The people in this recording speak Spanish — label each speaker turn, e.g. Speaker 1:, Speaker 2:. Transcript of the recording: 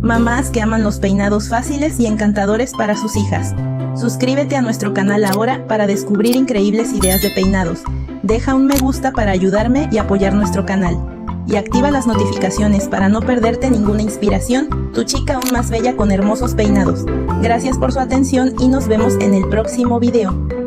Speaker 1: mamás que aman los peinados fáciles y encantadores para sus hijas. Suscríbete a nuestro canal ahora para descubrir increíbles ideas de peinados. Deja un me gusta para ayudarme y apoyar nuestro canal. Y activa las notificaciones para no perderte ninguna inspiración, tu chica aún más bella con hermosos peinados. Gracias por su atención y nos vemos en el próximo video.